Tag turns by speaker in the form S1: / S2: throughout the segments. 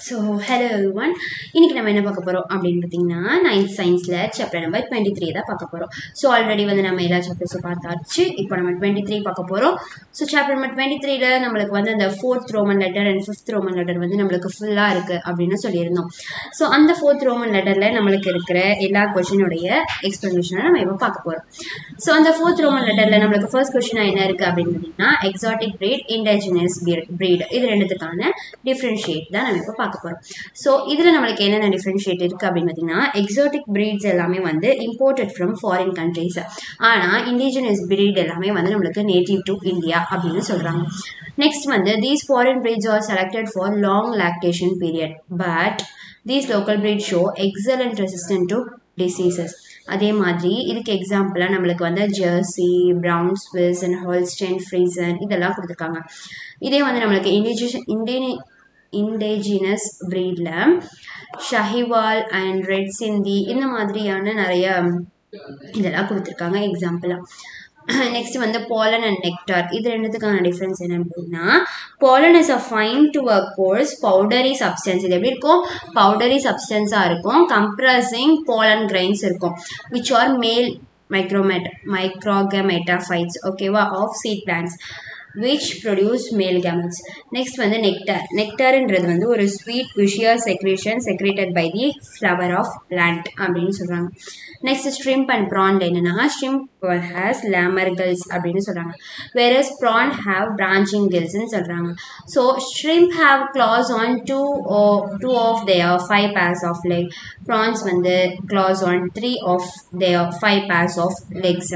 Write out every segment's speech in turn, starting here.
S1: So hello everyone. இன்னைக்கு நம்ம என்ன பார்க்க போகிறோம் அப்படின்னு பார்த்தீங்கன்னா 9th சயின்ஸில் சாப்டர் நம்பர் 23 தான் பார்க்க போகிறோம். ஸோ ஆல்ரெடி வந்து நம்ம எல்லா சாப்டர்ஸும் பார்த்தாச்சு. இப்போ நம்ம 23 பார்க்க போகிறோம். ஸோ சாப்டர் நம்பர் 23ல நம்மளுக்கு வந்து அந்த 4th Roman letter and 5th Roman letter வந்து நம்மளுக்கு ஃபுல்லாக இருக்குது அப்படின்னு சொல்லியிருந்தோம். ஸோ அந்த 4th ரோமன் லெட்டரில் நம்மளுக்கு இருக்கிற எல்லா கொஷினுடைய எக்ஸ்ப்ளனேஷனை நம்ம இப்போ பார்க்க போகிறோம். ஸோ அந்த 4th ரோமன் லெட்டரில் நம்மளுக்கு ஃபர்ஸ்ட் கொஷினாக என்ன இருக்குது அப்படின்னு பார்த்தீங்கன்னா எக்ஸாட்டிக் பிரீட், இண்டிஜினஸ் பிரீட், இது ரெண்டுத்துக்கான டிஃப்ரென்ஷியேட் தான் நம்ம இப்போ பார்க்க போகிறோம். ஸோ இதில் நம்மளுக்கு என்னென்ன டிஃப்ரென்ஷியேட் இருக்குது அப்படின்னு பார்த்தீங்கன்னா எக்ஸாட்டிக் பிரீட்ஸ் எல்லாமே வந்து இம்போர்ட்டட் ஃப்ரம் ஃபாரின் கண்ட்ரீஸ். ஆனால் இண்டிஜினஸ் பிரீட் எல்லாமே வந்து நம்மளுக்கு நேட்டிவ் டு இந்தியா அப்படின்னு சொல்கிறாங்க. நெக்ஸ்ட் வந்து these foreign breeds are selected for long lactation period but these local breed show excellent resistant to diseases. அதே மாதிரி இதுக்கு எக்ஸாம்பிளாக நம்மளுக்கு வந்து ஜெர்சி, ப்ரவுன் ஸ்விஸ் அண்ட் ஹால்ஸ்டைன் ஃப்ரீசன் இதெல்லாம் கொடுத்துருக்காங்க. இதே வந்து நம்மளுக்கு இண்டிஜினஸ் ப்ரீடில் ஷஹிவால் அண்ட் ரெட் சிந்தி இந்த மாதிரியான நிறைய இதெல்லாம் கொடுத்துருக்காங்க எக்ஸாம்பிளாக. நெக்ஸ்ட் வந்து பாலன் அண்ட் நெக்டார், இது ரெண்டுத்துக்கான டிஃப்ரென்ஸ் என்ன அப்படின்னா pollen is a fine to a coarse powdery substance. இது எப்படி இருக்கும்? பவுடரி சப்ஸ்டன்ஸாக இருக்கும். கம்ப்ரஸிங் பாலன் கிரைன்ஸ் இருக்கும் விச் ஆர் மேல் மைக்ரோகமெட்டாஃபைட்ஸ் ஓகேவா of seed plants which produce male gametes. Next வந்து நெக்டார்ன்றது வந்து ஒரு ஸ்வீட் விஷியஸ் secretion secreted by the flower of plant அப்படின்னு சொல்கிறாங்க. நெக்ஸ்ட் ஷ்ரிம்ப் அண்ட் ப்ரான்ல என்னன்னா ஷ்ரிம்ப் ஹேஸ் லேமர் கில்ஸ் அப்படின்னு சொல்கிறாங்க, whereas prawn have branching gillsன்னு சொல்கிறாங்க. So shrimp have claws on two of their 5 pairs of leg. prawns வந்து claws on 3 of their 5 pairs of legs.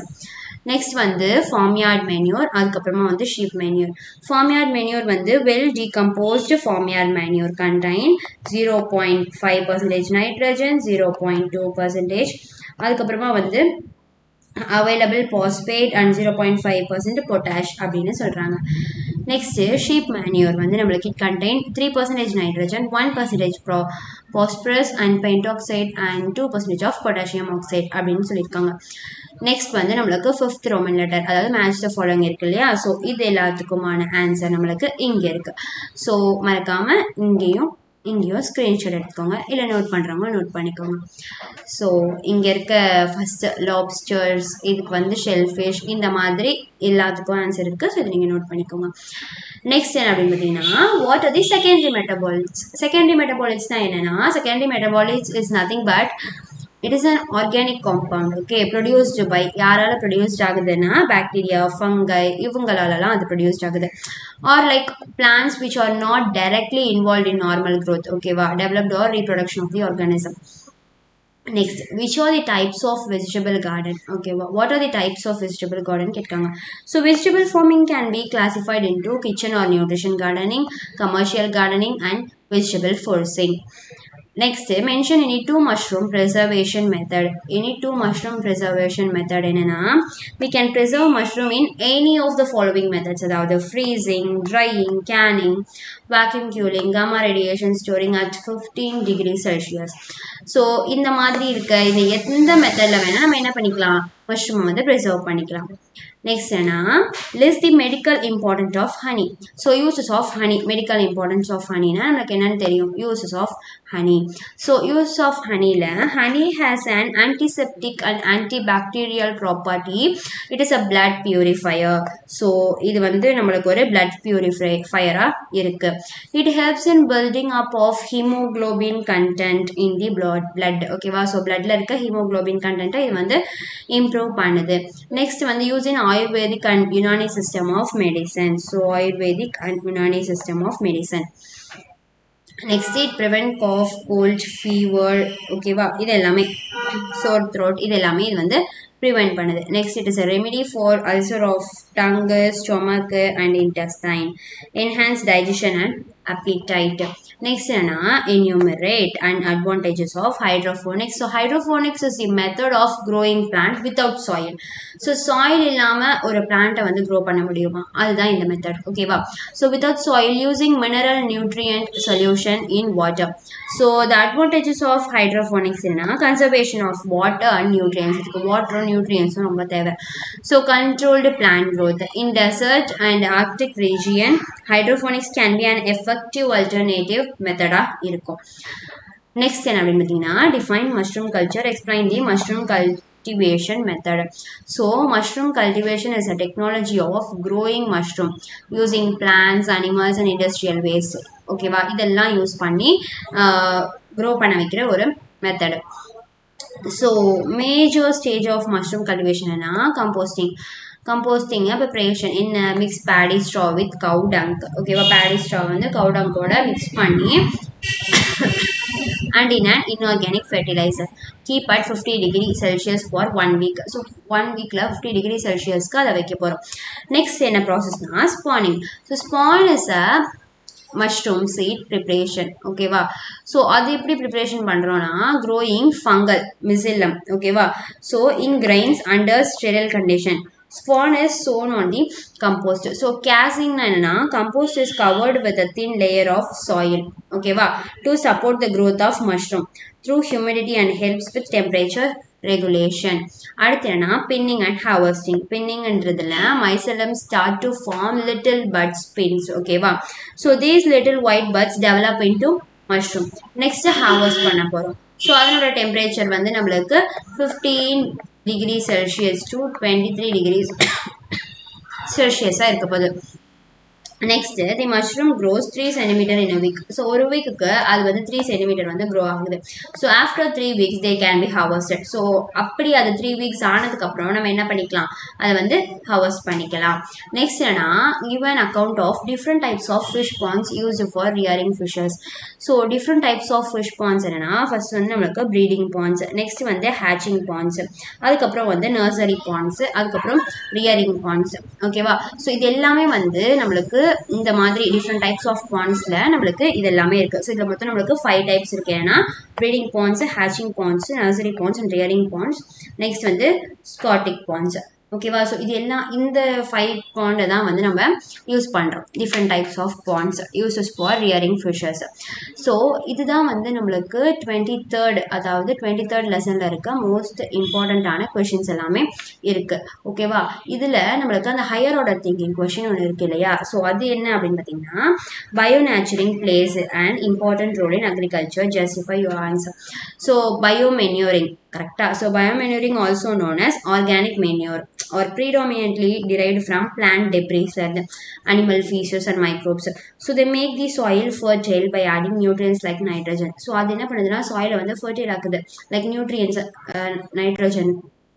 S1: Next வந்து farmyard manure, அதுக்கப்புறமா வந்து sheep manure. Farmyard manure வந்து well decomposed farmyard manure contain 0.5% nitrogen, 0.2%, அதுக்கப்புறமா வந்து available phosphate and 0.5% potash அப்படின்னு சொல்கிறாங்க. Next sheep manure வந்து நம்மளுக்கு it contain 3% nitrogen, 1% phosphorus and pentoxide and 2% of potassium oxide அப்படின்னு சொல்லியிருக்காங்க. நெக்ஸ்ட் வந்து நம்மளுக்கு 5th ரோமன் லெட்டர், அதாவது மேட்ச் த ஃபாலோயிங் இருக்கு இல்லையா? ஸோ இது எல்லாத்துக்குமான ஆன்சர் நம்மளுக்கு இங்கே இருக்குது. ஸோ மறக்காமல் இங்கேயும் ஸ்க்ரீன்ஷாட் எடுத்துக்கோங்க, இல்லை நோட் பண்ணுறவங்க நோட் பண்ணிக்கோங்க. ஸோ இங்கே இருக்க ஃபஸ்ட்டு லாப்ஸ்டர்ஸ், இதுக்கு வந்து ஷெல்ஃபிஷ், இந்த மாதிரி எல்லாத்துக்கும் ஆன்சர் இருக்குது. ஸோ இதை நீங்கள் நோட் பண்ணிக்கோங்க. நெக்ஸ்ட் என்ன அப்படின்னு பார்த்தீங்கன்னா what are the secondary metabolites. Secondary மெட்டபாலிட்ஸ்னால் என்னென்னா secondary metabolites is nothing but it is an organic compound, okay, produced by யாரால produced ஆகுதுன்னா bacteria, fungi இவங்களாலலாம் அது produced ஆகுது. or like plants which are not directly involved in normal growth, ஓகேவா, developed or reproduction of the organism. Next, which are the types of vegetable garden? Okay, what are the types of vegetable garden கேட்காங்க. So vegetable farming can be classified into kitchen or nutrition gardening, commercial gardening and vegetable foraging. Next, mention any two mushroom preservation method. Any two mushroom preservation method என்னன்னா we can preserve mushroom in any of the following methods, அதாவது freezing, drying, canning, vacuum cooling, gamma radiation, storing at 15 degrees Celsius. So இந்த மாதிரி இருக்க இந்த எந்த மெத்தடில் வேணால் நம்ம என்ன பண்ணிக்கலாம், மஷ்ரூமை வந்து ப்ரிசர்வ் பண்ணிக்கலாம். நெக்ஸ்ட் என்ன list the medical important of honey. So uses of honey, medical importance of ஹனினா நமக்கு என்னன்னு தெரியும், uses of honey. So use of ஹனியில் honey has and antiseptic and antibacterial property. It is a blood purifier. So இது வந்து நம்மளுக்கு ஒரு blood பியூரிஃபையராக இருக்குது. It helps in building up of haemoglobin content in the blood, ஓகேவா. So பிளட்ல இருக்க ஹீமோக்ளோபின் கண்டென்ட்டை இது வந்து இம்ப்ரூவ் பண்ணுது. நெக்ஸ்ட் வந்து use in Ayurvedic and Unani system of medicine. So Ayurvedic and Unani system of medicine. Next, it prevent cough, cold, fever, ஓகேவா, இது எல்லாமே sore throat இது எல்லாமே இது வந்து prevent பண்ணுது. Next, it is a remedy for ulcer of tongue, stomach and intestine. Enhance digestion and appetite. Next என்ன enumerate and advantages of hydroponics. So hydroponics is the method of growing plant without soil. So soil இல்லாமல் ஒரு பிளான்ட்டை வந்து grow பண்ண முடியுமா, அதுதான் இந்த method, ஓகேவா. So without soil using mineral nutrient solution in water. So the advantages of hydroponics என்ன conservation of water and nutrients. இதுக்கு water nutrients ரொம்ப தேவை. So controlled plant growth in desert and arctic region. Hydroponics can be an effective alternative மெத்தடாக இருக்கும். Next என்ன அப்படின்னு பார்த்தீங்கன்னா define mushroom culture, explain the mushroom cultivation method. So mushroom cultivation is a technology of growing mushroom using plants, animals and industrial waste. ஓகேவா, இதெல்லாம் use பண்ணி grow பண்ண வைக்கிற ஒரு method. So major stage of mushroom cultivation என்ன, composting preparation in mix paddy straw with cow dung. ஓகேவா, paddy straw வந்து cow டங்கோட மிக்ஸ் பண்ணி and in an inorganic fertilizer keep at 50 degree Celsius for 1 week. So 1 weekல 50 degree Celsiusக்கு அதை வைக்க போகிறோம். நெக்ஸ்ட் என்ன ப்ராசஸ்னா spawning. So spawn is a mushroom seed preparation. ஓகேவா, ஸோ அது எப்படி ப்ரிப்ரேஷன் பண்ணுறோன்னா க்ரோயிங் ஃபங்கல் மிசில்லம். ஓகேவா, so in grains under sterile condition. Spawn is sown on the compost. So casing na compost is covered with a thin layer of soil. Okay va, to support the growth of mushroom through humidity and helps with temperature regulation. அடுத்தனா pinning and harvesting. Pinning என்றதுல mycelium start to form little buds pins. Okay va, so these little white buds develop into mushroom. Next harvest பண்ண போறோம். So அதனோட temperature வந்து நம்மளுக்கு 15 degree Celsius to 23 degrees Celsius இருக்க போகுது. Next the mushroom grows 3 centimetre in week. So ஒரு வீக்குக்கு அது வந்து 3 சென்டிமீட்டர் வந்து க்ரோ ஆகுது. So after 3 weeks they can be harvested. So அப்படி அது 3 weeks ஆனதுக்கப்புறம் நம்ம என்ன பண்ணிக்கலாம், அதை வந்து ஹார்வெஸ்ட் பண்ணிக்கலாம். நெக்ஸ்ட் என்னன்னா give an account of different types of fish ponds use for rearing fishes. So different types of fish ponds என்னன்னா ஃபர்ஸ்ட் வந்து நம்மளுக்கு ப்ரீடிங் பாண்ட்ஸ், நெக்ஸ்ட் வந்து ஹேச்சிங் பாண்ட்ஸ், அதுக்கப்புறம் வந்து நர்சரி பாண்ட்ஸ், அதுக்கப்புறம் ரியாரிங் பாண்ட்ஸ். ஓகேவா, ஸோ இது எல்லாமே வந்து நம்மளுக்கு இந்த மாதிரி டிஃப்ரெண்ட் டைப்ஸ் ஆஃப் பாண்ட்ஸ்ல நம்மளுக்கு இது எல்லாமே இருக்கு. ஸோ இதில் மொத்தம் நம்மளுக்கு 5 டைப்ஸ் இருக்கு. ஏன்னா breeding ponds, hatching ponds, nursery ponds and rearing ponds, next வந்து ஸ்காட்டிக் பாண்ட்ஸ். ஓகேவா, ஸோ இது எல்லாம் இந்த 5 பாண்டை தான் வந்து நம்ம யூஸ் பண்ணுறோம். Different types of ponds uses for rearing fishes. So இதுதான் வந்து நம்மளுக்கு 23rd அதாவது 23rd லெசனில் இருக்க மோஸ்ட் இம்பார்ட்டண்ட்டான கொஷின்ஸ் எல்லாமே இருக்குது. ஓகேவா, இதில் நம்மளுக்கு அந்த ஹையர் ஆர்டர் திங்கிங் கொஷின் ஒன்று இருக்குது இல்லையா, ஸோ அது என்ன அப்படின்னு பார்த்தீங்கன்னா bio nurturing plays and important role in agriculture, justify your answer. So bio manuring கரெக்டாக. So biomanuring also known as organic manure or predominantly derived from plant debris and animal feces and microbes. So they make the soil fertile by adding nutrients like nitrogen. So அது என்ன பண்ணுதுன்னா சாயிலை வந்து fertile ஆக்குது. Like nutrients nitrogen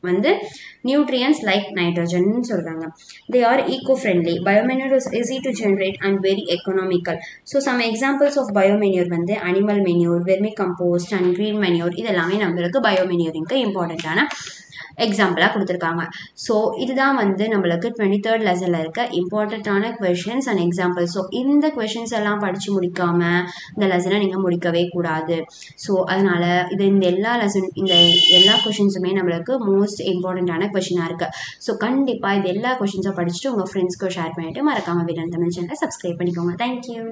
S1: வந்து nutrients like nitrogen சொல்கிறாங்க. They are eco-friendly. Biomanure is easy to generate and very economical. So some examples of biomanure வந்து animal manure, vermicompost and green manure. இதெல்லாமே நம்மளுக்கு பயோமென்யூரிங்க்கு இம்பார்ட்டண்ட்டான எக்ஸாம்பிளாக கொடுத்துருக்காங்க. ஸோ இதுதான் வந்து நம்மளுக்கு 23rd லெசனில் இருக்க இம்பார்ட்டண்ட்டான கொஷின்ஸ் அண்ட் எக்ஸாம்பிள்ஸ். ஸோ இந்த கொஷின்ஸ் எல்லாம் படித்து முடிக்காமல் இந்த லெசனை நீங்கள் முடிக்கவே கூடாது. ஸோ அதனால் இந்த எல்லா கொஷின்ஸுமே நம்மளுக்கு மோஸ்ட் இம்பார்ட்டண்ட்டான கொஷினாக இருக்குது. ஸோ கண்டிப்பாக இது எல்லா கொஷின்ஸும் படிச்சுட்டு உங்கள் ஃப்ரெண்ட்ஸ்க்கு ஷேர் பண்ணிவிட்டு மறக்காமல் வீரன் தமிழ் சேனலை சப்ஸ்கிரைப் பண்ணிக்கோங்க. தேங்க்யூ.